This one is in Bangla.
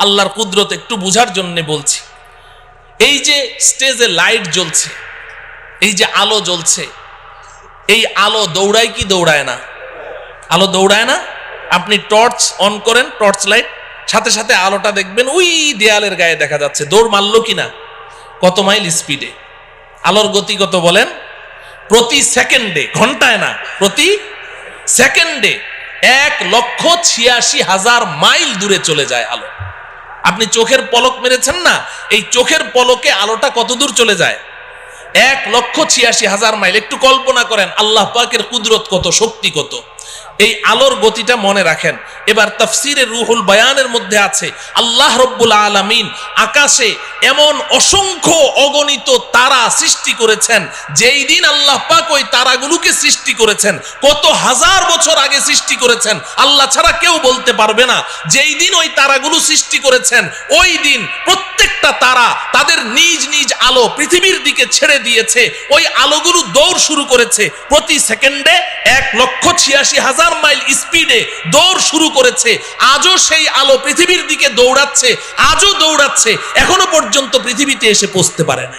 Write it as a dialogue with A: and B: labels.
A: আল্লাহর কুদরত একটু বুঝার জন্য বলছি। এই যে স্টেজে লাইট জ্বলছে, এই যে আলো জ্বলছে, এই আলো দৌড়ায় কি দৌড়ায় না? আলো দৌড়ায় না? আপনি টর্চ অন করেন, টর্চ লাইট, সাথে সাথে আলোটা দেখবেন ওই দেয়ালের গায়ে দেখা যাচ্ছে। দৌড় মারলো কিনা? কত মাইল স্পিডে? আলোর গতি কত বলেন? প্রতি সেকেন্ডে, ঘন্টায় না, প্রতি সেকেন্ডে 1,86,000 মাইল দূরে চলে যায় আলো। আপনি চোখের পলক মেরেছেন না, এই চোখের পলকে আলোটা কত দূর চলে যায়? 1,86,000 মাইল। একটু কল্পনা করেন আল্লাহ পাকের কুদরত কত, শক্তি কত। এই আলোর গতিটা মনে রাখেন। এবার তাফসিরে রুহুল বায়ানের মধ্যে আছে আল্লাহ রব্বুল আলামিন আকাশে এমন অসংখ্য অগণিত তারা সৃষ্টি করেছেন, যেই দিন আল্লাহ পাক ওই তারাগুলোকে সৃষ্টি করেছেন কত হাজার বছর আগে সৃষ্টি করেছেন আল্লাহ ছাড়া কেউ বলতে পারবে না। যেই দিন ওই তারাগুলো সৃষ্টি করেছেন ওই দিন প্রত্যেকটা তারা তাদের নিজ নিজ আলো পৃথিবীর দিকে ছেড়ে দিয়েছে। ওই আলোগুলো দৌড় শুরু করেছে প্রতি সেকেন্ডে 1,86,000 মাইল স্পিডে দৌড় শুরু করেছে। আজও সেই আলো পৃথিবীর দিকে দৌড়াচ্ছে, আজও দৌড়াচ্ছে, এখনো পর্যন্ত পৃথিবীতে এসে পৌঁছতে পারে না।